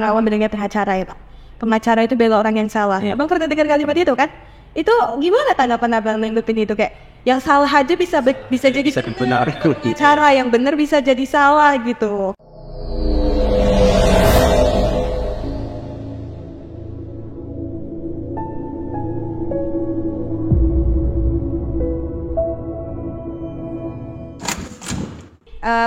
awam mendengar pengacara ya Pak. Pengacara itu bela orang yang salah. Ya, Bang pernah dengar kalimat itu kan? Itu gimana tanggapan Abang nanggepin itu kayak yang salah aja bisa jadi benar. Cara yang benar bisa jadi salah gitu.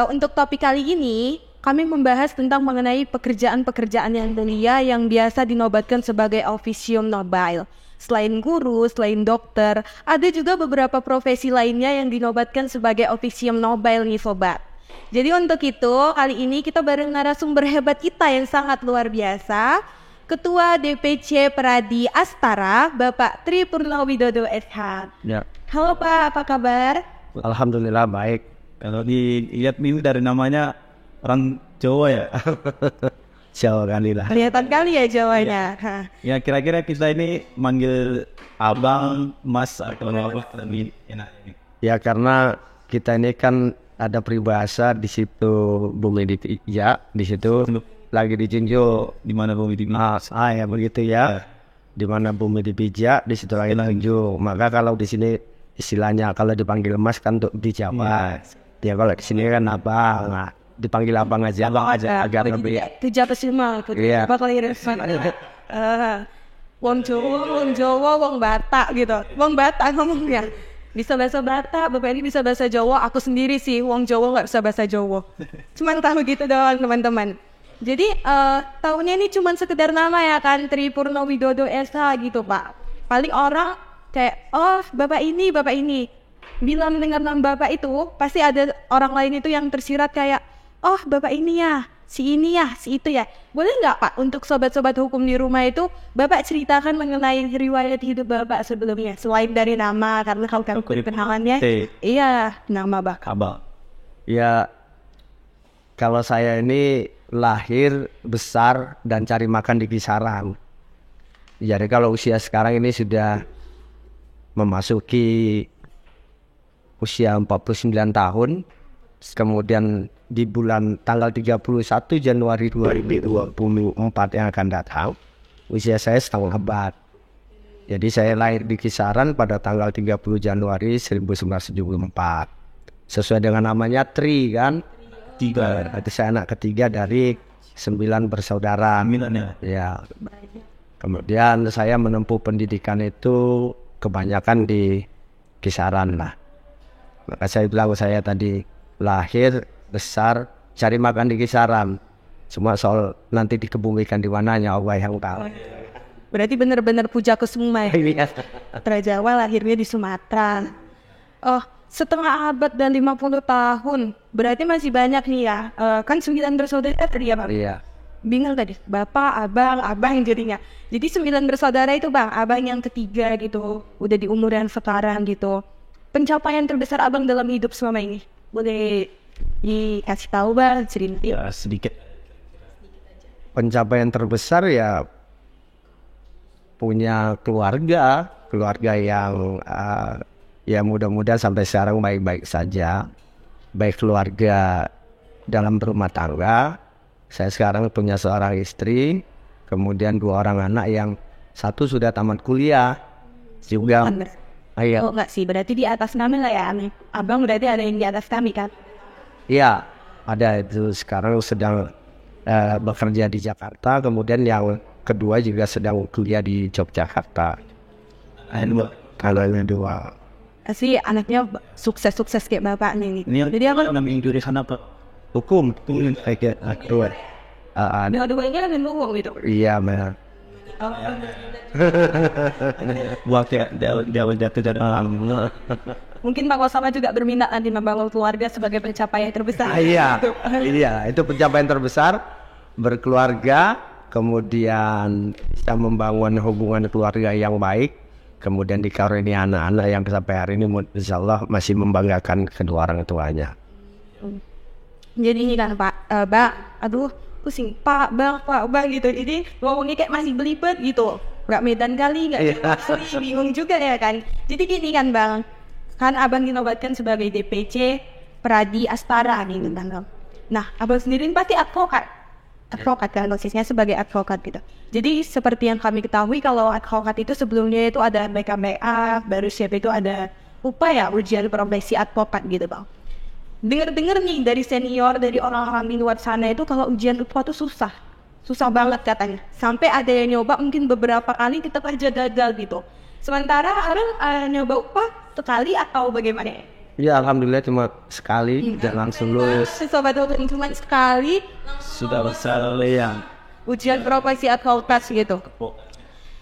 Untuk topik kali ini, kami membahas tentang mengenai pekerjaan-pekerjaan yang mulia yang biasa dinobatkan sebagai officium nobile. Selain guru, selain dokter, ada juga beberapa profesi lainnya yang dinobatkan sebagai officium nobile nih sobat. Jadi untuk itu, kali ini kita bareng narasumber hebat kita yang sangat luar biasa, Ketua DPC Pradi Astara, Bapak Tri Purnowidodo SH. Ya. Halo Pak, apa kabar? Alhamdulillah baik. Kalau dilihat ini dari namanya orang Jawa ya. Jawa kali lah. Kelihatan kali ya Jawanya. Ya kira-kira kita ini manggil abang, mas atau apa lebih enak ini. Ya karena kita ini kan ada peribahasa di situ bumi dipijak, di situ lagi dijunjung. Di mana bumi dipijak? Ya begitu ya. Di mana bumi dipijak, di situ lagi dijunjung. Maka kalau di sini istilahnya kalau dipanggil mas kan untuk di Jawa. Ya kalau di sini kan abang, nah, dipanggil abang aja agar lebih. Itu jatuh semua. Iya. Bakal wong Jawa, wong Batak gitu. Wong Batak ngomongnya. Bisa bahasa Batak, Bapak ini bisa bahasa Jawa. Aku sendiri sih, wong Jawa nggak bisa bahasa Jawa. Cuman tahu gitu doang teman-teman. Jadi tahunnya ini cuman sekedar nama ya kan, Tri Purnowidodo SH gitu Pak. Paling orang kayak, oh Bapak ini. Bila mendengar nama Bapak itu, pasti ada orang lain itu yang tersirat kayak, oh Bapak ini ya, si ini ya, si itu ya. Boleh nggak Pak, untuk sobat-sobat hukum di rumah itu, Bapak ceritakan mengenai riwayat hidup Bapak sebelumnya, selain dari nama, karena kalau kan kenalannya, iya, nama Bapak. Abang. Ya, kalau saya ini lahir, besar, dan cari makan di kisaran. Jadi kalau usia sekarang ini sudah memasuki usia 49 tahun, kemudian di bulan tanggal 31 Januari 2024 yang akan datang, usia saya setengah abad. Jadi saya lahir di kisaran pada tanggal 30 Januari 1974. Sesuai dengan namanya Tri kan? Tiga. Itu saya anak ketiga dari 9 bersaudara. Ya. Kemudian saya menempuh pendidikan itu kebanyakan di kisaran lah. Maka saya bilang saya tadi lahir, besar, cari makan di kisaran. Semua soal nanti dikebumikan di mananya Allah yang tahu. Berarti benar-benar puja ke semua ya? Putra Jawa lahirnya di Sumatera. Oh, setengah abad dan 50 tahun. Berarti masih banyak nih ya. Kan 9 bersaudara tadi ya Pak? Iya. Bingung tadi, Bapak, abang jadinya. Jadi 9 bersaudara itu Bang, abang yang ketiga gitu. Udah di umur yang sekarang gitu. Pencapaian terbesar abang dalam hidup selama ini, boleh dikasih tahu Bang, cerita? Ya sedikit. Pencapaian terbesar ya punya keluarga yang ya mudah-mudahan sampai sekarang baik-baik saja. Baik keluarga dalam berumah tangga. Saya sekarang punya seorang istri, kemudian 2 orang anak yang satu sudah tamat kuliah juga. Oh enggak sih, berarti di atas kami lah ya. Abang berarti ada yang di atas kami kan? Iya, ada itu sekarang sedang bekerja di Jakarta, kemudian yang kedua juga sedang kuliah di Yogyakarta. Kalau yang dua. Asli anaknya sukses kayak bapak nih. Jadi apa namanya jurusan apa? Hukum. Kayak kedua. Dua-duanya kan ngomong gitu. Iya benar. Mungkin Pak Osama juga berminat nanti membangun keluarga sebagai pencapaian terbesar. Iya, itu pencapaian terbesar, berkeluarga, kemudian bisa membangun hubungan keluarga yang baik, kemudian dikaruniai anak-anak yang sampai hari ini insya Allah masih membanggakan kedua orang tuanya. Jadi ini kan Pak, aduh pusing Pak, Bang gitu. Jadi ngomongnya kayak masih belibet gitu. Gak Medan kali, gak asli, bingung juga ya kan. Jadi gini kan Bang, kan Abang dinobatkan sebagai DPC Pradi Astara nih Bang. Nah, Abang sendiri pasti advokat. advokat kan, posisinya sebagai advokat gitu. Jadi seperti yang kami ketahui kalau advokat itu sebelumnya itu ada BKBA, baru siap itu ada ujian profesi advokat gitu bang. Dengar-dengar nih dari senior, dari orang-orang di luar sana itu kalau ujian UPA itu susah banget katanya. Sampai ada yang nyoba mungkin beberapa kali tetap aja gagal gitu. Sementara orang nyoba UPA sekali atau bagaimana? Ya alhamdulillah cuma sekali dan langsung lulus. Sobat Hukum cuma sekali Sudah besar yang ujian profesi advokat gitu.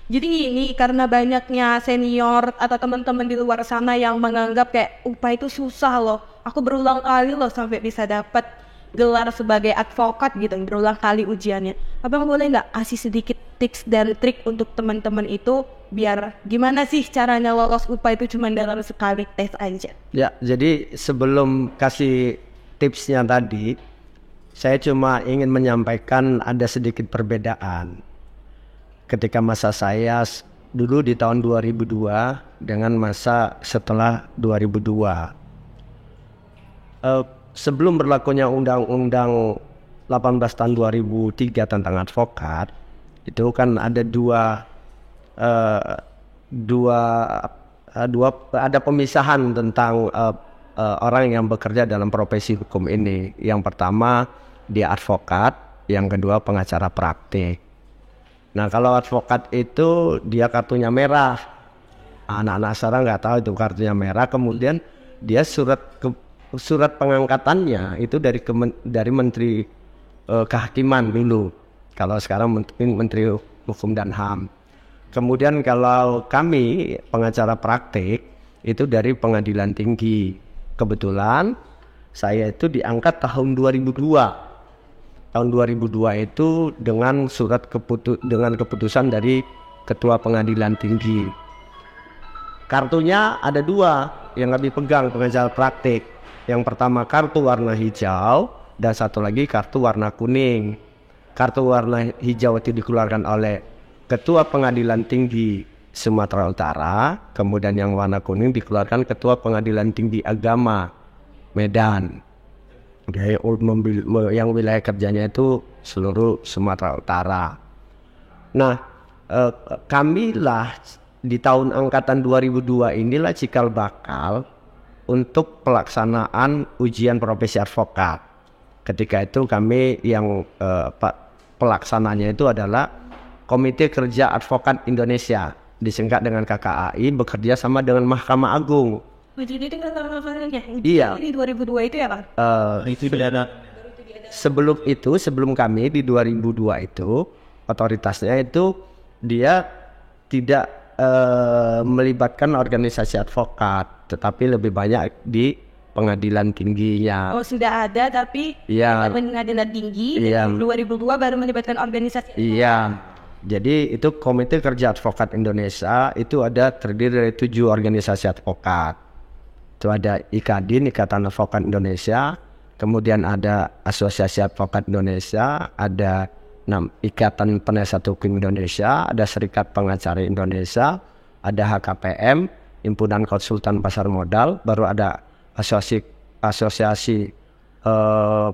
Jadi ini karena banyaknya senior atau teman-teman di luar sana yang menganggap kayak UPA itu susah loh. Aku berulang kali loh sampai bisa dapat gelar sebagai advokat gitu, berulang kali ujiannya. Abang boleh nggak kasih sedikit tips dan trik untuk teman-teman itu biar gimana sih caranya lolos UPA itu cuma dalam sekali tes aja? Ya, jadi sebelum kasih tipsnya tadi, saya cuma ingin menyampaikan ada sedikit perbedaan. Ketika masa saya dulu di tahun 2002 dengan masa setelah 2002. Sebelum berlakunya Undang-Undang 18 tahun 2003 tentang advokat, itu kan ada ada pemisahan tentang orang yang bekerja dalam profesi hukum ini. Yang pertama dia advokat, yang kedua pengacara praktik. Nah kalau advokat itu dia kartunya merah. Anak-anak sekarang nggak tahu itu kartunya merah. Kemudian dia surat pengangkatannya itu dari Menteri Kehakiman dulu. Kalau sekarang Menteri Hukum dan HAM. Kemudian kalau kami pengacara praktik itu dari Pengadilan Tinggi. Kebetulan saya itu diangkat tahun 2002. Tahun 2002 itu dengan dengan keputusan dari Ketua Pengadilan Tinggi. Kartunya ada 2 yang kami pegang pengacara praktik. Yang pertama kartu warna hijau dan satu lagi kartu warna kuning. Kartu warna hijau itu dikeluarkan oleh Ketua Pengadilan Tinggi Sumatera Utara, kemudian yang warna kuning dikeluarkan Ketua Pengadilan Tinggi Agama Medan. Yang wilayah kerjanya itu seluruh Sumatera Utara. Nah, kamilah di tahun angkatan 2002 inilah cikal bakal untuk pelaksanaan ujian profesi advokat. Ketika itu kami yang pelaksananya itu adalah Komite Kerja Advokat Indonesia, disingkat dengan KKAI, bekerja sama dengan Mahkamah Agung. Jadi itu Iya. Di 2002 itu ya Pak? itu ada Sebelum kami di 2002 itu, otoritasnya itu dia tidak melibatkan organisasi advokat, tetapi lebih banyak di pengadilan tingginya. Oh sudah ada tapi pengadilan tinggi. Iya. 2002 baru melibatkan organisasi. Iya. Jadi itu Komite Kerja Advokat Indonesia itu terdiri dari 7 organisasi advokat. Itu ada IKADIN, Ikatan Advokat Indonesia, kemudian ada Asosiasi Advokat Indonesia, ada Ikatan Penasihat Hukum Indonesia, ada Serikat Pengacara Indonesia, ada HKPM, Himpunan Konsultan Pasar Modal, baru ada Asosiasi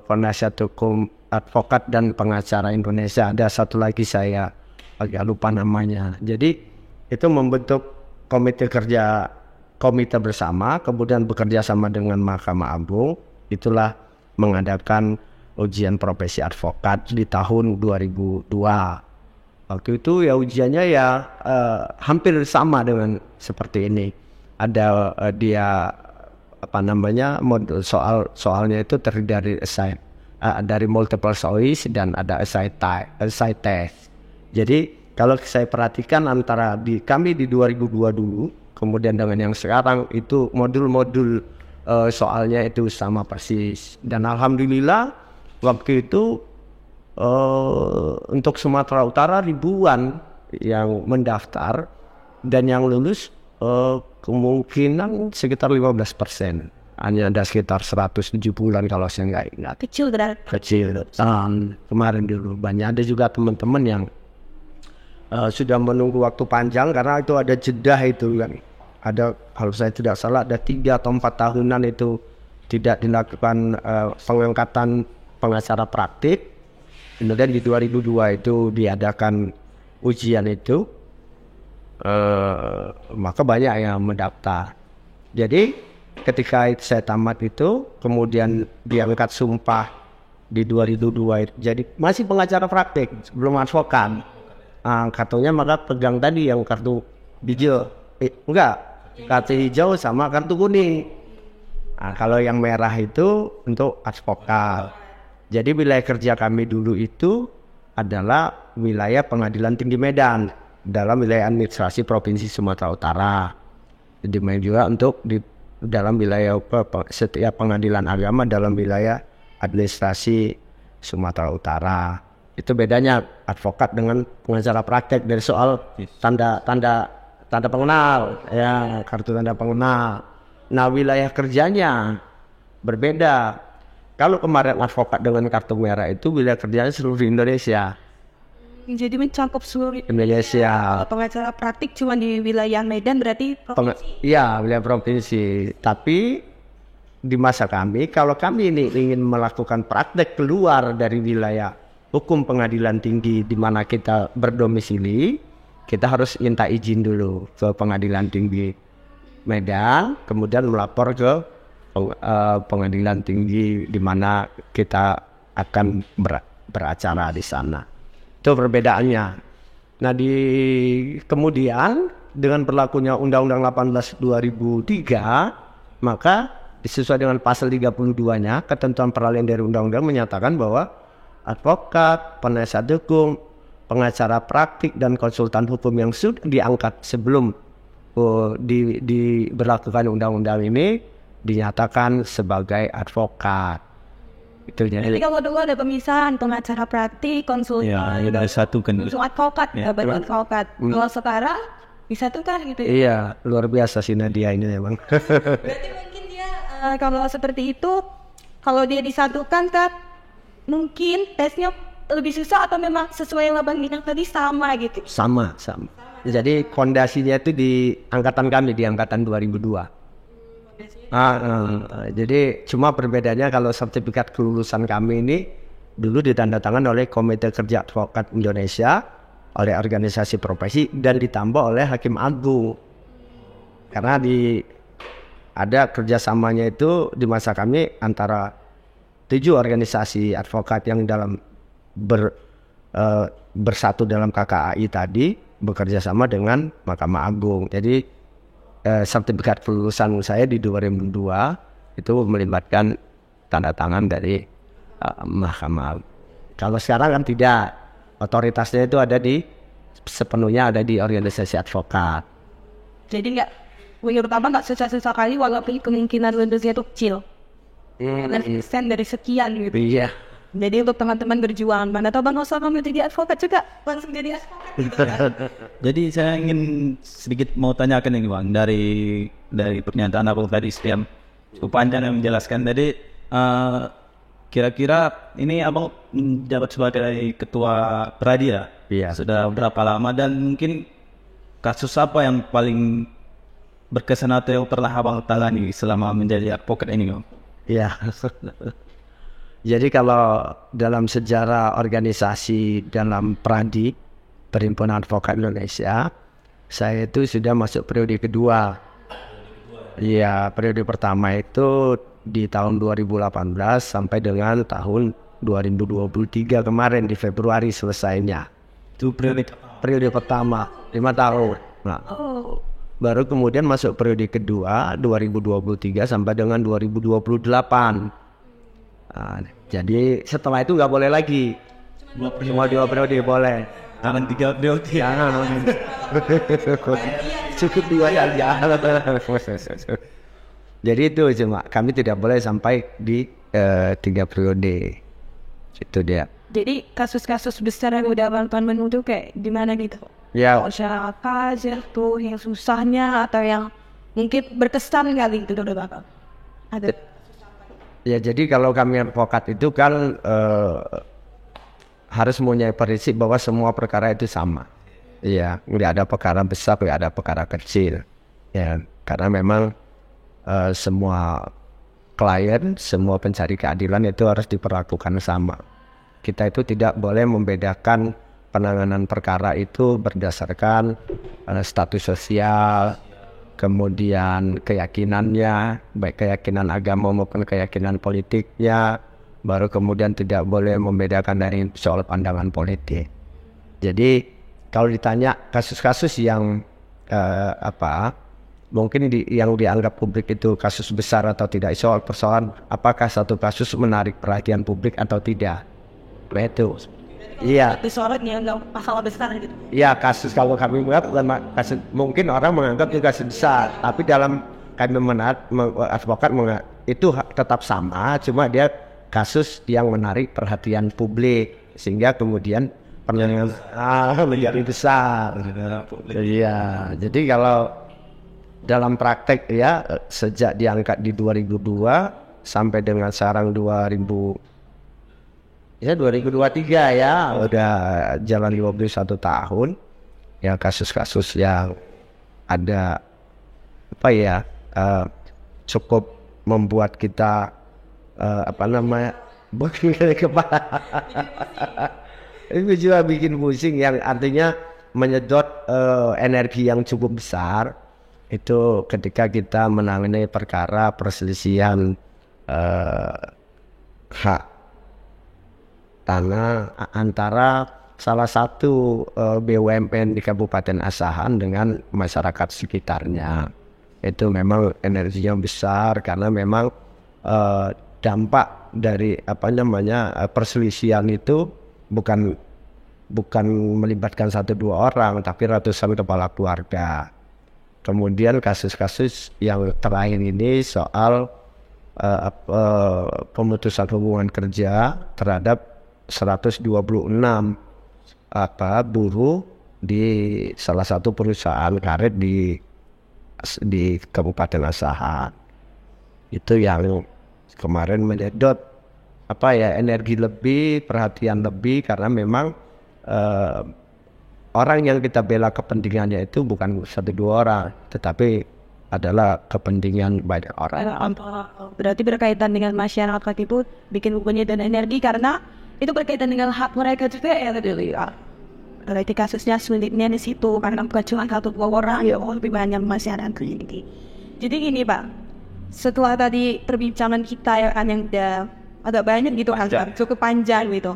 Penasihat Hukum Advokat dan Pengacara Indonesia. Ada satu lagi saya agak lupa namanya. Jadi itu membentuk komite bersama, kemudian bekerja sama dengan Mahkamah Agung. Itulah mengadakan ujian profesi advokat di tahun 2002. Waktu itu ya ujiannya hampir sama dengan seperti ini. Ada soalnya itu terdiri dari multiple choice dan ada essay test. Jadi kalau saya perhatikan antara kami di 2002 dulu, kemudian dengan yang sekarang itu modul-modul soalnya itu sama persis. Dan alhamdulillah waktu itu untuk Sumatera Utara ribuan yang mendaftar dan yang lulus kemungkinan sekitar 15%. Hanya ada sekitar 170-an kalau saya nggak ingat. Kecil berarti. Kecil. Kemarin dulu banyak ada juga teman-teman yang sudah menunggu waktu panjang karena itu ada jeda itu kan. Ada kalau saya tidak salah ada 3 atau 4 tahunan itu tidak dilakukan pengangkatan pengacara praktik. Kemudian di 2002 itu diadakan ujian itu, maka banyak yang mendaftar. Jadi ketika saya tamat itu, kemudian diangkat sumpah di 2002 itu. Jadi masih pengacara praktik, belum advokat. Kartunya maka pegang tadi yang kartu hijau, kartu hijau sama kartu kuning. Kalau yang merah itu untuk advokat. Jadi wilayah kerja kami dulu itu adalah wilayah Pengadilan Tinggi Medan dalam wilayah administrasi Provinsi Sumatera Utara. Demikian juga untuk di dalam wilayah setiap pengadilan agama dalam wilayah administrasi Sumatera Utara. Itu bedanya advokat dengan pengacara praktek dari soal tanda pengenal, ya, kartu tanda pengenal. Nah, wilayah kerjanya berbeda. Kalau kemarin advokat dengan kartu merah itu wilayah kerjanya seluruh Indonesia. Jadi mencakup seluruh Indonesia. Pengacara praktik cuma di wilayah Medan berarti provinsi. Iya, wilayah provinsi. Tapi di masa kami, kalau kami ini ingin melakukan praktek keluar dari wilayah hukum pengadilan tinggi di mana kita berdomisili, kita harus minta izin dulu ke pengadilan tinggi Medan, kemudian melapor ke pengadilan tinggi di mana kita akan beracara di sana. Itu perbedaannya. Nah, kemudian dengan berlakunya Undang-Undang 18 2003, maka sesuai dengan pasal 32-nya, ketentuan peralihan dari undang-undang menyatakan bahwa advokat, penasihat hukum, pengacara praktik, dan konsultan hukum yang sudah diangkat sebelum diberlakukan undang-undang ini dinyatakan sebagai advokat. Itu jadi kalau dulu ada pemisahan pengacara praktik, konsultan, ya ada satu kan advokat, advokat. Kalau sekarang disatukan gitu. Iya, luar biasa sih Nadia ini memang. Berarti mungkin dia kalau seperti itu, kalau dia disatukan kan mungkin tesnya lebih susah atau memang sesuai yang Abang bilang tadi sama gitu? Sama. Jadi fondasinya itu di angkatan kami, di angkatan 2002. Jadi cuma perbedaannya kalau sertifikat kelulusan kami ini dulu ditandatangani oleh Komite Kerja Advokat Indonesia, oleh organisasi profesi, dan ditambah oleh Hakim Agung. Karena ada kerjasamanya itu di masa kami antara 7 organisasi advokat yang dalam bersatu dalam KKAI tadi bekerja sama dengan Mahkamah Agung. Jadi sertifikat kelulusan saya di 2002 itu melibatkan tanda tangan dari Mahkamah Agung. Kalau sekarang kan tidak, otoritasnya itu sepenuhnya ada di organisasi advokat. Jadi menurut Abang nggak susah-susah kali walaupun kemungkinan lulusnya itu kecil. Persen dari sekian gitu. Iya. Jadi untuk teman-teman berjuang, mana tahu Bang Osama mau jadi advokat juga, langsung jadi advokat. Jadi saya ingin sedikit mau tanyakan ini Bang, dari pernyataan Abang tadi yang cukup panjang yang menjelaskan tadi, kira-kira ini Abang menjabat sebagai ketua Pradi ya? Iya. Sudah berapa lama, dan mungkin kasus apa yang paling berkesan atau yang pernah Abang tangani selama menjadi advokat ini Bang? Iya. Jadi kalau dalam sejarah organisasi dalam Pradi, Perhimpunan Advokat Indonesia, saya itu sudah masuk periode kedua. Iya, periode pertama itu di tahun 2018 sampai dengan tahun 2023 kemarin di Februari selesainya. Itu periode pertama, 5 tahun. Nah, baru kemudian masuk periode kedua 2023 sampai dengan 2028. Nah, jadi setelah itu nggak boleh lagi. Cuma 2 periode boleh. Jangan 3 periode. Cukup 2 ya. Jadi itu cuma kami tidak boleh sampai di 3 periode. Itu dia. Jadi kasus-kasus besar yang udah Abang menuju kayak gimana gitu? Ya. Masyarakat tuh yang susahnya atau yang mungkin berkesan kali itu udah Bapak. Ada. Ya, jadi kalau kami advokat itu kan harus mempunyai prinsip bahwa semua perkara itu sama. Iya, nggak ada perkara besar, nggak ada perkara kecil. Ya, karena memang semua klien, semua pencari keadilan itu harus diperlakukan sama. kita itu tidak boleh membedakan penanganan perkara itu berdasarkan status sosial, kemudian keyakinannya, baik keyakinan agama maupun keyakinan politiknya, baru kemudian tidak boleh membedakan dari soal pandangan politik. Jadi kalau ditanya kasus-kasus yang mungkin yang dianggap publik itu kasus besar atau tidak, soal persoalan apakah satu kasus menarik perhatian publik atau tidak, itu. Iya. Disorotnya nggak masalah besar gitu. Iya, kasus kalau kami menganggap kasus, mungkin orang menganggap juga kasus besar, tapi dalam kami advokat itu tetap sama, cuma dia kasus yang menarik perhatian publik sehingga kemudian penanganan menjadi besar. Iya, jadi kalau dalam praktek ya sejak diangkat di 2002 sampai dengan sekarang 2023 ya udah jalan 21 tahun ya, kasus-kasus yang ada cukup membuat kita bikin kepala itu juga bikin pusing, yang artinya menyedot energi yang cukup besar itu ketika kita menangani perkara perselisihan hak tanah antara salah satu BUMN di Kabupaten Asahan dengan masyarakat sekitarnya. Itu memang energinya besar karena memang dampak dari perselisihan itu bukan melibatkan 1-2 orang, tapi ratusan kepala keluarga. Kemudian kasus-kasus yang terakhir ini soal pemutusan hubungan kerja terhadap 126 buruh di salah satu perusahaan karet di Kabupaten Asahan. Itu yang kemarin menyedot energi lebih, perhatian lebih, karena memang orang yang kita bela kepentingannya itu bukan 1-2 orang, tetapi adalah kepentingan banyak orang. Berarti berkaitan dengan masyarakat itu bikin hubungannya dan energi karena itu berkaitan dengan hak mereka juga ya. Berarti kasusnya sulitnya di situ karena bukan cuma 1-2 orang ya, lebih banyak masyarakat ini. Jadi gini Pak, setelah tadi perbincangan kita ya kan yang udah agak banyak gitu kan, cukup panjang gitu.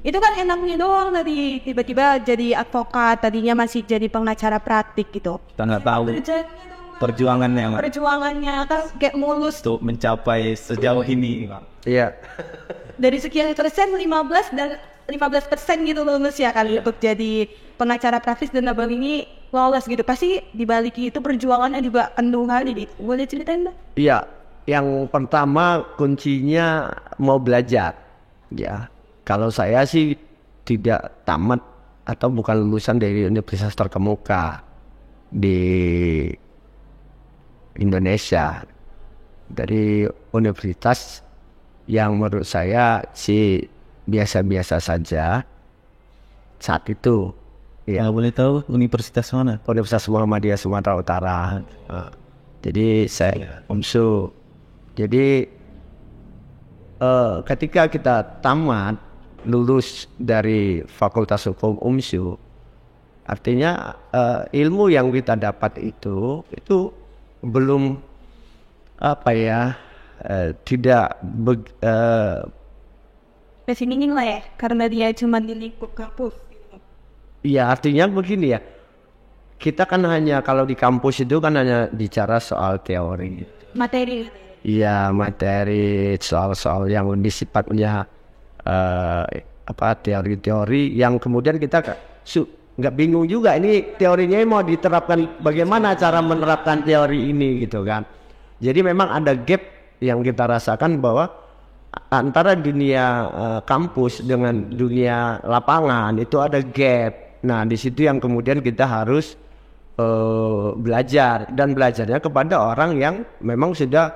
Itu kan enaknya doang tadi tiba-tiba jadi advokat, tadinya masih jadi pengacara praktik gitu. Kita nggak tahu perjuangannya kan kayak mulus untuk mencapai sejauh ini. Iya. Dari sekian persen 15% gitu lulus ya kali untuk jadi pengacara praktis dan abang ini lolos gitu. Pasti dibalik itu perjuangannya juga penuh kali gitu. Boleh ceritain Mbak? Iya, yang pertama kuncinya mau belajar. Ya, kalau saya sih tidak tamat atau bukan lulusan dari universitas terkemuka di Indonesia, dari universitas yang menurut saya sih biasa-biasa saja saat itu. Ya, boleh tahu universitas mana? Universitas Muhammadiyah Sumatera Utara. Jadi saya UMSU. Jadi ketika kita tamat lulus dari Fakultas Hukum UMSU, artinya ilmu yang kita dapat itu belum tidak pesimis lah ya, karena dia cuma di lingkup kampus. Iya, artinya begini ya, kita kan hanya kalau di kampus itu kan hanya bicara soal teori. Materi. Iya, materi, soal-soal yang lebih sifatnya teori-teori yang kemudian kita nggak bingung juga ini teorinya mau diterapkan bagaimana cara menerapkan teori ini gitu kan. Jadi memang ada gap yang kita rasakan bahwa antara dunia kampus dengan dunia lapangan itu ada gap. Nah di situ yang kemudian kita harus belajar, dan belajarnya kepada orang yang memang sudah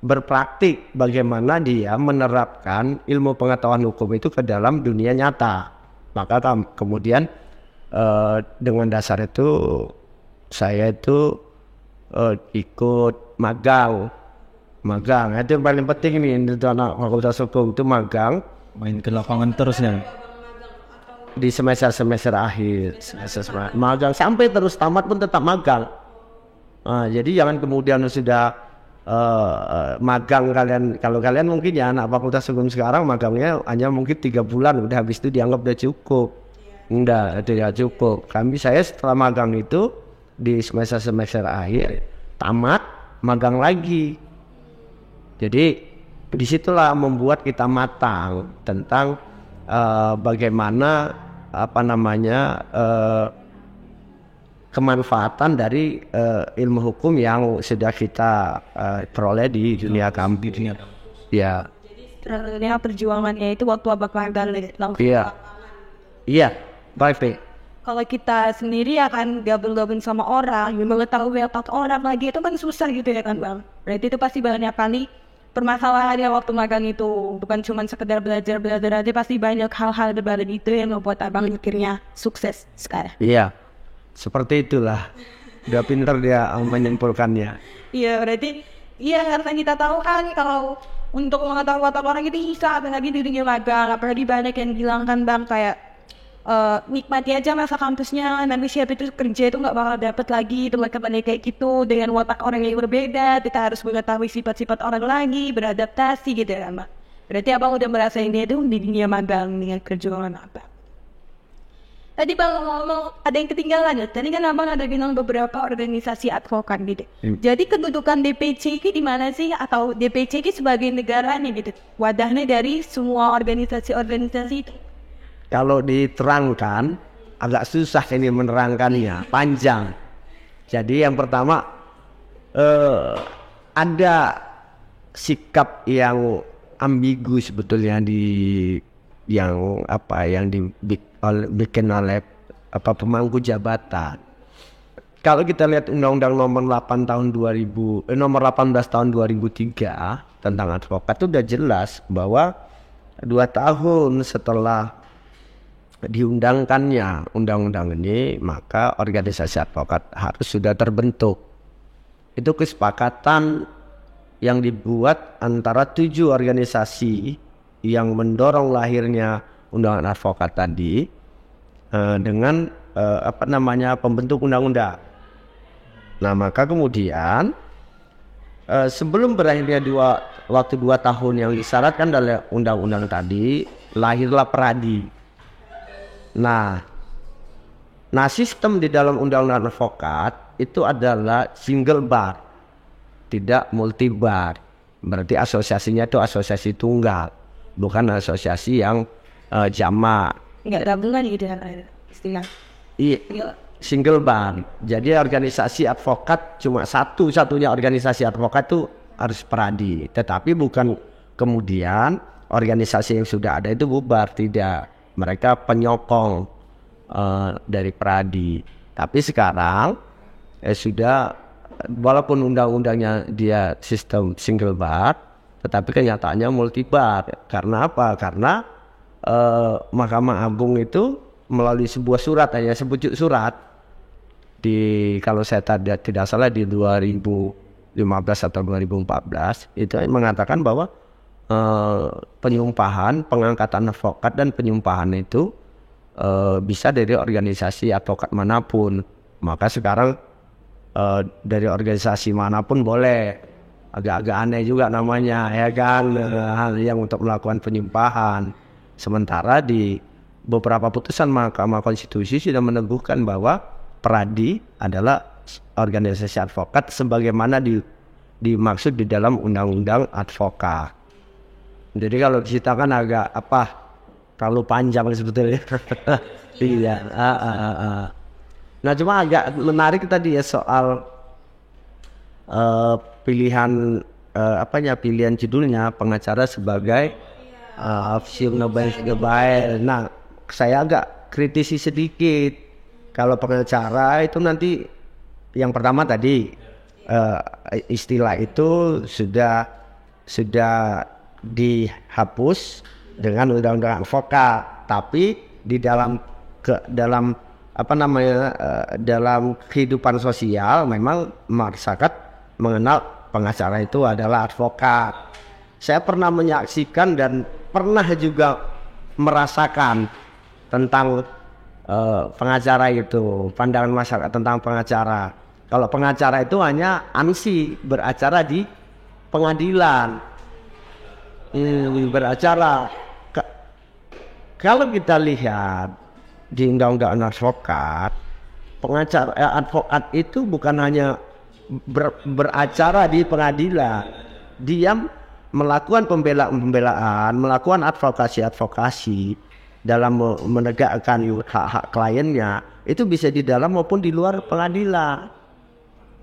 berpraktik bagaimana dia menerapkan ilmu pengetahuan hukum itu ke dalam dunia nyata. Maka kemudian dengan dasar itu saya itu ikut magang itu yang paling penting nih untuk anak fakultas hukum itu magang main ke lapangan terus ya. Di semester akhir, magang sampai terus tamat pun tetap magang. Jadi jangan kemudian sudah magang kalau kalian mungkin ya anak fakultas hukum sekarang magangnya hanya mungkin 3 bulan, udah habis itu dianggap udah cukup. Enggak, tidak cukup. Saya setelah magang itu di semester akhir tamat magang lagi. Jadi disitulah membuat kita matang tentang bagaimana kemanfaatan dari ilmu hukum yang sudah kita peroleh di dunia kampus. Ya. Jadi perjuangannya itu waktu abang magang langsung. Iya, baik. Kalau kita sendiri akan gabung sama orang, mengetahui otak orang lagi itu kan susah gitu ya kan bang. Berarti itu pasti banyak kali permasalahannya waktu magang itu bukan cuma sekedar belajar aja, pasti banyak hal-hal di balik itu yang membuat abang akhirnya sukses sekarang. Iya, seperti itulah. Udah pinter dia menyimpulkannya. Iya, berarti karena kita tahu kan kalau untuk mengetahui otak orang itu bisa, apalagi di dunia magang, apalagi banyak yang bilang kan bang kayak nikmati aja masa kampusnya, nanti siapa itu kerja itu nggak bakal dapet lagi teman-teman kayak gitu dengan watak orang yang berbeda. Kita harus mengetahui sifat-sifat orang lagi, beradaptasi gitu ya mbak. Berarti abang udah merasain dia itu di dunia magang dengan perjuangan abang. Tadi bang ngomong ada yang ketinggalan ya. Tadi kan abang ada bilang beberapa organisasi advokat gitu. Jadi kedudukan DPC ini di mana sih, atau DPC ini sebagai negaranya gitu, wadahnya dari semua organisasi itu? Kalau diterangkan agak susah ini menerangkannya, panjang. Jadi yang pertama ada sikap yang ambigu sebetulnya yang dibikin oleh pemangku jabatan. Kalau kita lihat Undang-Undang nomor 18 tahun 2003 tentang advokat itu udah jelas bahwa 2 tahun setelah diundangkannya undang-undang ini, maka organisasi advokat harus sudah terbentuk. Itu kesepakatan yang dibuat antara 7 organisasi yang mendorong lahirnya undangan advokat tadi dengan pembentuk undang-undang. Nah, maka kemudian sebelum berakhirnya waktu 2 tahun yang disyaratkan dalam undang-undang tadi, lahirlah Peradi. Nah, sistem di dalam undang-undang advokat itu adalah single bar, tidak multi bar. Berarti asosiasinya itu asosiasi tunggal, bukan asosiasi yang jamak. Enggak gabungan gitu ya istilah. Iya, single bar. Jadi organisasi advokat cuma satu-satunya organisasi advokat itu harus Peradi. Tetapi bukan kemudian organisasi yang sudah ada itu bubar, tidak. Mereka penyokong dari Peradi. Tapi sekarang sudah, walaupun undang-undangnya dia sistem single bar, tetapi kenyataannya multi bar. Karena apa? Karena Mahkamah Agung itu melalui sebuah surat, hanya sebuah surat kalau saya tidak salah di 2015 atau 2014 itu mengatakan bahwa pengangkatan advokat dan penyumpahan itu bisa dari organisasi advokat manapun. Maka sekarang dari organisasi manapun boleh. Agak-agak aneh juga namanya, ya kan, yang untuk melakukan penyumpahan. Sementara di beberapa putusan Mahkamah Konstitusi sudah meneguhkan bahwa Peradi adalah organisasi advokat sebagaimana dimaksud di dalam Undang-Undang Advokat. Jadi kalau diceritakan agak terlalu panjang sebetulnya. Iya. Nah, cuma agak menarik tadi ya soal pilihan judulnya pengacara sebagai Nobel. Nah, saya agak kritisi sedikit. Kalau pengacara itu nanti yang pertama tadi istilah itu sudah dihapus dengan undang-undang advokat, tapi di dalam kehidupan sosial memang masyarakat mengenal pengacara itu adalah advokat. Saya pernah menyaksikan dan pernah juga merasakan tentang pengacara itu, pandangan masyarakat tentang pengacara. Kalau pengacara itu hanya ANSI, beracara di pengadilan, beracara. Kalau kita lihat di undang-undang advokat, advokat itu bukan hanya beracara di pengadilan, dia melakukan pembelaan, melakukan advokasi dalam menegakkan hak-hak kliennya. Itu bisa di dalam maupun di luar pengadilan.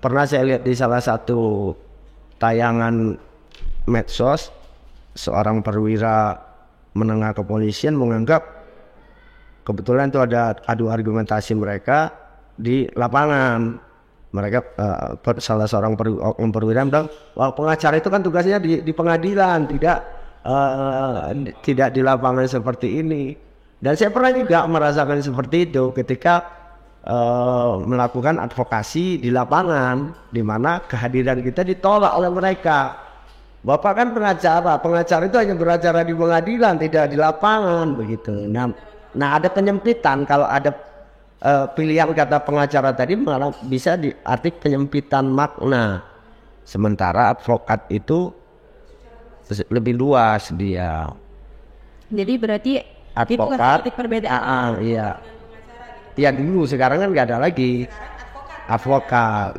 Pernah saya lihat di salah satu tayangan medsos, seorang perwira menengah kepolisian menganggap kebetulan itu ada adu argumentasi mereka di lapangan. Mereka salah seorang perwira bilang, wah, pengacara itu kan tugasnya di pengadilan, tidak di lapangan seperti ini. Dan saya pernah juga merasakan seperti itu ketika melakukan advokasi di lapangan, di mana kehadiran kita ditolak oleh mereka. Bapak kan pengacara itu hanya beracara di pengadilan, tidak di lapangan, begitu. Nah ada penyempitan kalau ada pilihan kata pengacara tadi malah bisa diartik penyempitan makna. Sementara advokat itu lebih luas dia. Jadi berarti advokat itu perbedaan. Iya. Ya dulu, sekarang kan nggak ada lagi advokat.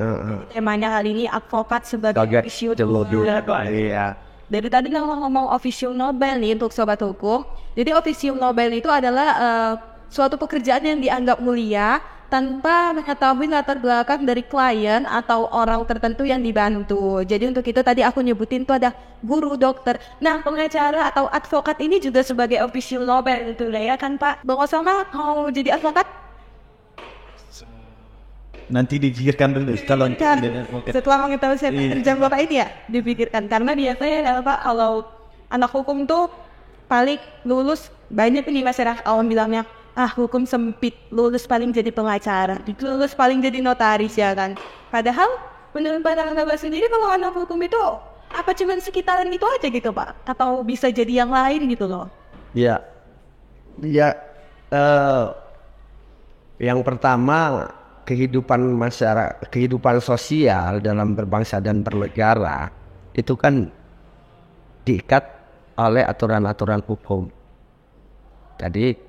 Temanya kali ini advokat sebagai official Nobel. Iya. Dari tadi ngomong official Nobel nih untuk sobat hukum. Jadi official Nobel itu adalah suatu pekerjaan yang dianggap mulia tanpa mengetahui latar belakang dari klien atau orang tertentu yang dibantu. Jadi untuk itu tadi aku nyebutin itu ada guru, dokter. Nah, pengacara atau advokat ini juga sebagai official Nobel itu ya kan Pak? Bang Osama mau jadi advokat? Nanti dipikirkan dulu kalau setelah mengetahui saya kerjaan Bapak ini ya dipikirkan, karena biasanya Pak kalau anak hukum tuh paling lulus banyak ini masyarakat awam bilangnya hukum sempit, lulus paling jadi pengacara, lulus paling jadi notaris ya kan. Padahal menurut pandangan Bapak sendiri kalau anak hukum itu apa cuma sekitaran itu aja gitu Pak, atau bisa jadi yang lain gitu loh? Ya, yang pertama kehidupan masyarakat, kehidupan sosial dalam berbangsa dan bernegara itu kan diikat oleh aturan-aturan hukum. Jadi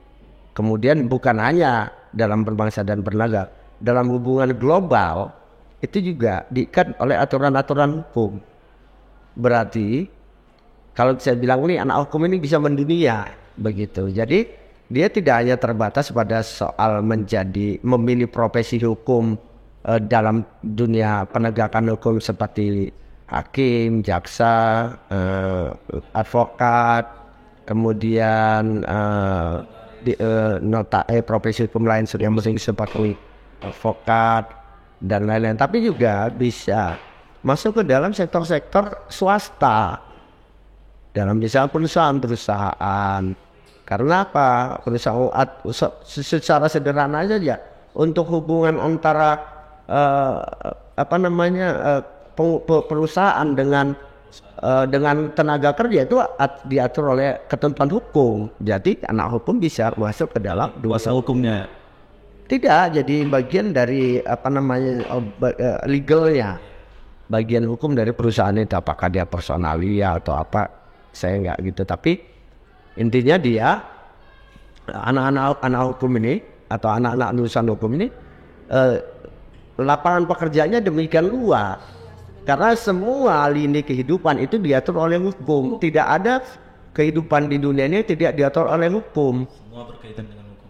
kemudian bukan hanya dalam berbangsa dan bernegara, dalam hubungan global itu juga diikat oleh aturan-aturan hukum. Berarti kalau saya bilang ini anak hukum ini bisa mendunia begitu. Jadi dia tidak hanya terbatas pada soal memilih profesi hukum dalam dunia penegakan hukum seperti hakim, jaksa, advokat, kemudian profesi hukum lain yang seperti advokat dan lain-lain, tapi juga bisa masuk ke dalam sektor-sektor swasta, dalam misalnya perusahaan. Karena apa? Secara sederhana saja untuk hubungan antara perusahaan dengan tenaga kerja itu diatur oleh ketentuan hukum. Jadi anak hukum bisa masuk ke dalam kuasa hukumnya. Tidak, jadi bagian dari legalnya, bagian hukum dari perusahaan itu. Apakah dia personalia atau apa? Saya nggak gitu. Tapi intinya dia anak hukum ini atau anak-anak lulusan hukum ini lapangan pekerjaannya demikian luas karena semua lini kehidupan itu diatur oleh hukum. Tidak ada kehidupan di dunia ini tidak diatur oleh hukum.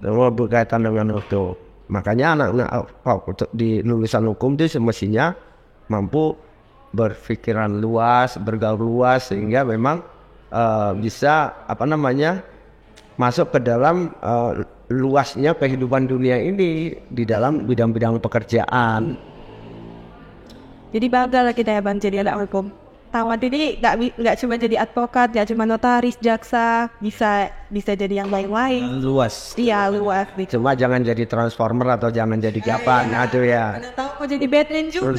Semua berkaitan dengan hukum. Makanya anak-anak di lulusan hukum itu semestinya mampu berpikiran luas, bergaul luas sehingga memang bisa masuk ke dalam luasnya kehidupan dunia ini di dalam bidang-bidang pekerjaan. Jadi bangga lah kita ya Bang jadi anak hukum. Tamat ini nggak cuma jadi advokat, nggak cuma notaris, jaksa, bisa jadi yang lain-lain. Luas. Iya luas. Cuma jangan jadi transformer atau jangan jadi gapan, aduh ya. Tahu mau jadi Batman juga.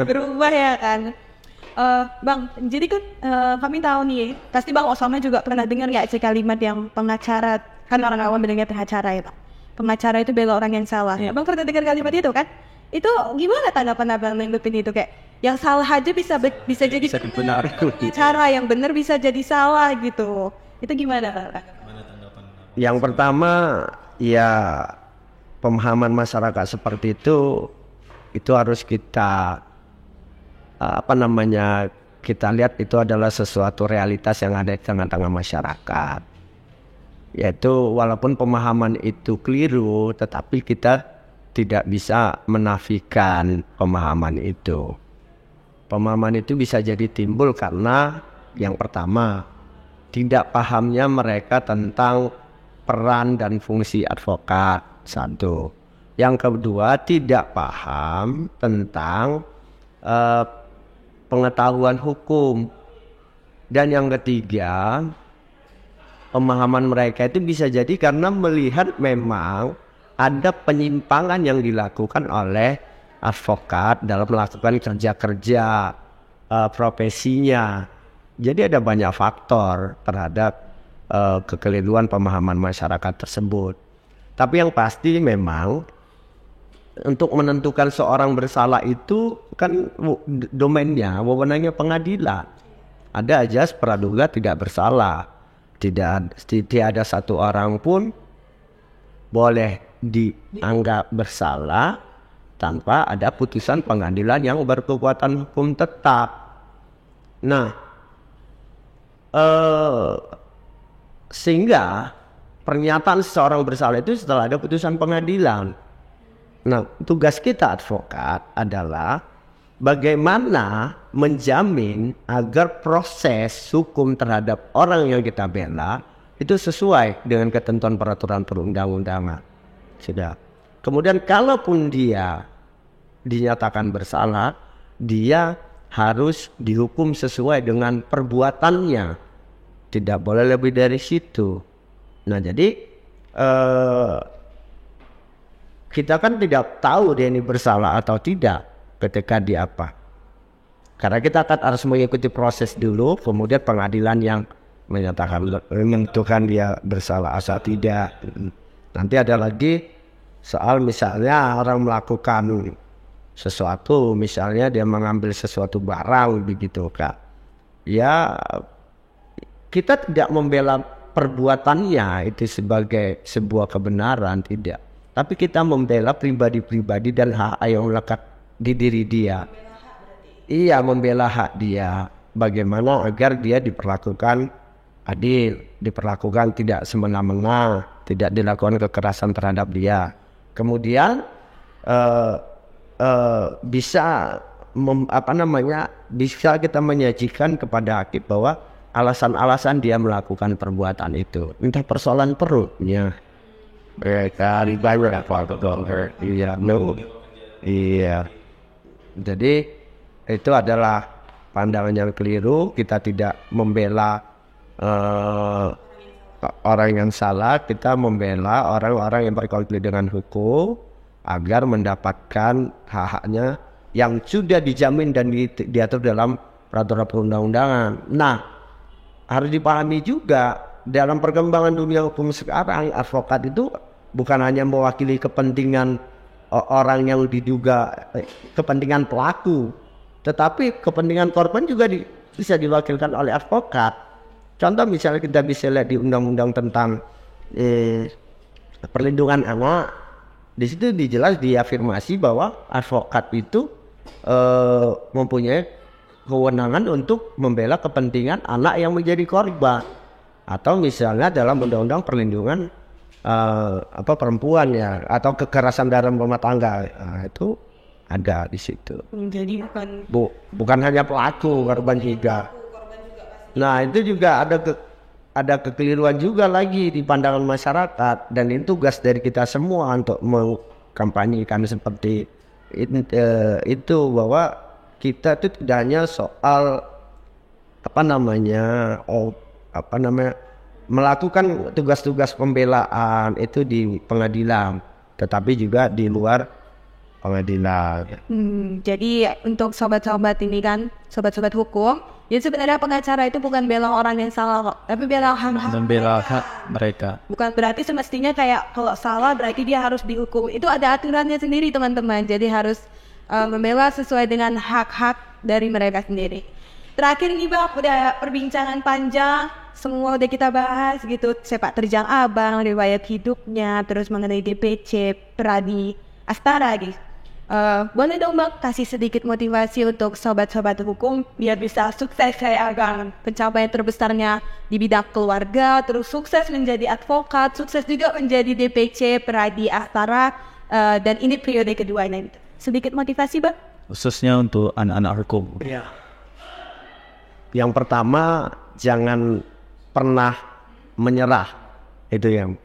Berubah ya kan. Bang, jadi kan kami tahu nih, pasti Bang Osama juga pernah dengar nggak sih kalimat yang pengacara, kan orang awam mendengar pengacara ya Bang. Pengacara itu bela orang yang salah. Bang pernah dengar kalimat itu kan? Itu gimana tanggapan Abang nanggepin itu, kayak yang salah aja bisa jadi benar. Cara yang benar bisa jadi salah gitu. Itu gimana Bang? Yang pertama ya pemahaman masyarakat seperti itu harus kita kita lihat itu adalah sesuatu realitas yang ada di tengah-tengah masyarakat. Yaitu walaupun pemahaman itu keliru, tetapi kita tidak bisa menafikan pemahaman itu. Pemahaman itu bisa jadi timbul karena yang pertama, tidak pahamnya mereka tentang peran dan fungsi advokat, satu. Yang kedua, tidak paham tentang pengetahuan hukum. Dan yang ketiga, pemahaman mereka itu bisa jadi karena melihat memang ada penyimpangan yang dilakukan oleh advokat dalam melakukan kerja-kerja profesinya. Jadi ada banyak faktor terhadap kekeliruan pemahaman masyarakat tersebut. Tapi yang pasti memang untuk menentukan seorang bersalah itu kan domainnya, wewenangnya pengadilan. Ada ajas praduga tidak bersalah. Tidak ada satu orang pun boleh dianggap bersalah tanpa ada putusan pengadilan yang berkekuatan hukum tetap. Nah, sehingga pernyataan seseorang bersalah itu setelah ada putusan pengadilan. Nah, tugas kita advokat adalah bagaimana menjamin agar proses hukum terhadap orang yang kita bela itu sesuai dengan ketentuan peraturan perundang-undangan. Sudah. Kemudian kalaupun dia dinyatakan bersalah, dia harus dihukum sesuai dengan perbuatannya. Tidak boleh lebih dari situ. Nah, jadi kita kan tidak tahu dia ini bersalah atau tidak ketika dia apa. Karena kita akan harus mengikuti proses dulu, kemudian pengadilan yang menentukan dia bersalah atau tidak. Nanti ada lagi soal misalnya orang melakukan sesuatu, misalnya dia mengambil sesuatu barang begitu Kak. Ya kita tidak membela perbuatannya itu sebagai sebuah kebenaran, tidak. Tapi kita membela pribadi-pribadi dan hak yang melekat di diri dia. Iya, membela hak dia. Bagaimana agar dia diperlakukan adil, diperlakukan tidak semena-mena, tidak dilakukan kekerasan terhadap dia. Kemudian bisa kita menyajikan kepada hakim bahwa alasan-alasan dia melakukan perbuatan itu. Entah persoalan perutnya. Iya. Jadi itu adalah pandangan yang keliru. Kita tidak membela orang yang salah, kita membela orang-orang yang berkonflik dengan hukum agar mendapatkan hak-haknya yang sudah dijamin dan diatur dalam peraturan perundang-undangan. Nah, harus dipahami juga dalam perkembangan dunia hukum sekarang, advokat itu bukan hanya mewakili kepentingan orang yang diduga kepentingan pelaku, tetapi kepentingan korban juga bisa diwakilkan oleh advokat. Contoh misalnya kita bisa lihat di undang-undang tentang perlindungan anak, di situ dijelas diafirmasi bahwa advokat itu mempunyai kewenangan untuk membela kepentingan anak yang menjadi korban. Atau misalnya dalam undang-undang perlindungan perempuan ya, atau kekerasan dalam rumah tangga, itu ada di situ. Jadi bukan hanya pelaku, korban juga. Nah, itu juga ada kekeliruan juga lagi di pandangan masyarakat, dan ini tugas dari kita semua untuk mengkampanyekan seperti itu bahwa kita itu tidak hanya soal melakukan tugas-tugas pembelaan itu di pengadilan, tetapi juga di luar pengadilan. Jadi untuk sobat-sobat ini kan, sobat-sobat hukum, ya sebenarnya pengacara itu bukan bela orang yang salah kok, tapi bela hak-hak Membela hak mereka. Bukan berarti semestinya kayak kalau salah berarti dia harus dihukum. Itu ada aturannya sendiri teman-teman. Jadi harus membela sesuai dengan hak-hak dari mereka sendiri. Terakhir nih Bang, udah perbincangan panjang, semua udah kita bahas gitu. Sepak terjang Abang, riwayat hidupnya, terus mengenai DPC, Pradi, Astara gitu. Boleh dong Bang kasih sedikit motivasi untuk sobat-sobat hukum biar bisa sukses kayak Abang, pencapaian terbesarnya di bidang keluarga, terus sukses menjadi advokat, sukses juga menjadi DPC Pradi Astara, dan ini periode keduanya gitu. Sedikit motivasi Bang? Khususnya untuk anak-anak hukum. Yang pertama, jangan pernah menyerah. Itu yang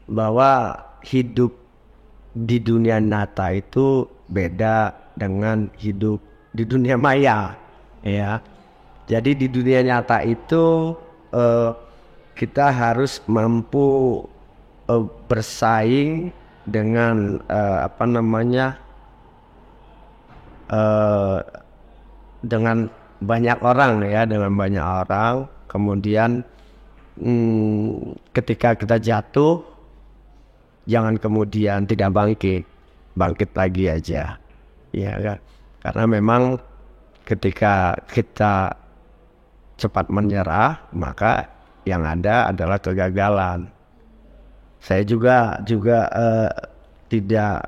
bahwa hidup di dunia nyata itu beda dengan hidup di dunia maya, ya. Jadi di dunia nyata itu kita harus mampu bersaing dengan dengan banyak orang, ya, dengan banyak orang. Kemudian ketika kita jatuh, jangan kemudian tidak bangkit lagi aja, ya kan? Karena memang ketika kita cepat menyerah, maka yang ada adalah kegagalan. Saya juga tidak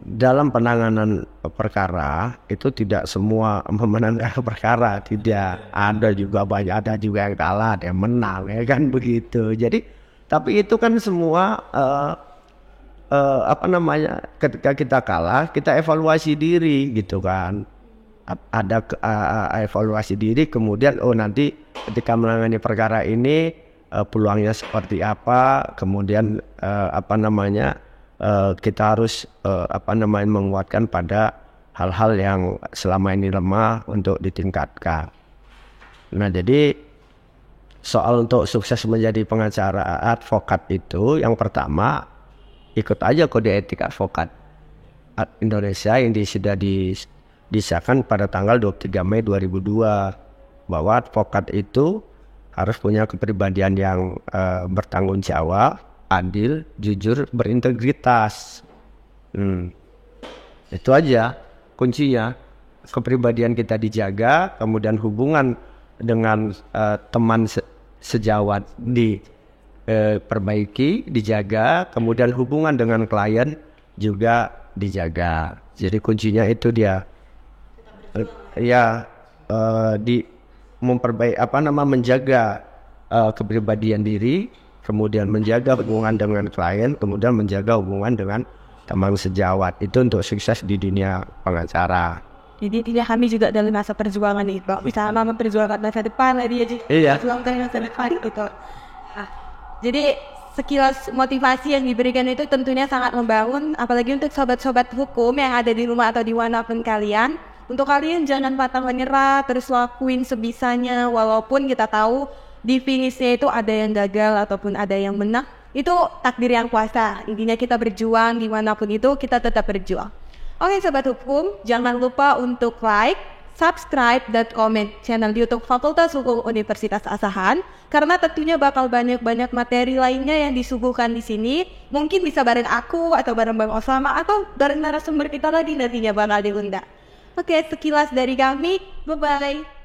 dalam penanganan perkara itu tidak semua memenangkan perkara, tidak, ada juga yang kalah, ada yang menang, ya kan, begitu. Jadi tapi itu kan semua ketika kita kalah, kita evaluasi diri gitu kan. Ada evaluasi diri, kemudian nanti ketika menangani perkara ini peluangnya seperti apa, kemudian kita harus menguatkan pada hal-hal yang selama ini lemah untuk ditingkatkan. Nah, jadi soal untuk sukses menjadi pengacara advokat itu, yang pertama, ikut aja kode etik advokat Indonesia yang sudah disahkan pada tanggal 23 Mei 2002, bahwa advokat itu harus punya kepribadian yang bertanggung jawab, adil, jujur, berintegritas. Itu aja kuncinya. Kepribadian kita dijaga, kemudian hubungan dengan teman sejawat diperbaiki, dijaga, kemudian hubungan dengan klien juga dijaga. Jadi kuncinya itu dia, menjaga kepribadian diri, kemudian menjaga hubungan dengan klien, kemudian menjaga hubungan dengan teman sejawat. Itu untuk sukses di dunia pengacara. Jadi tidak kami juga dalam masa perjuangan itu, bisa memperjuangkan masa depan lagi aja. Iya. Perjuangkan masa depan gitu. Nah, jadi sekilas motivasi yang diberikan itu tentunya sangat membangun, apalagi untuk sobat-sobat hukum yang ada di rumah atau di manapun kalian. Untuk kalian jangan pantang menyerah, terus lakuin sebisanya, walaupun kita tahu di finishnya itu ada yang gagal ataupun ada yang menang. Itu takdir yang kuasa. Intinya kita berjuang dimanapun itu, kita tetap berjuang. Oke sobat hukum, jangan lupa untuk like, subscribe, dan komen channel YouTube Fakultas Hukum Universitas Asahan, karena tentunya bakal banyak-banyak materi lainnya yang disuguhkan di sini. Mungkin bisa bareng aku atau bareng Bang Osama atau bareng narasumber kita lagi nantinya bakal diundang. Oke, sekilas dari kami. Bye-bye.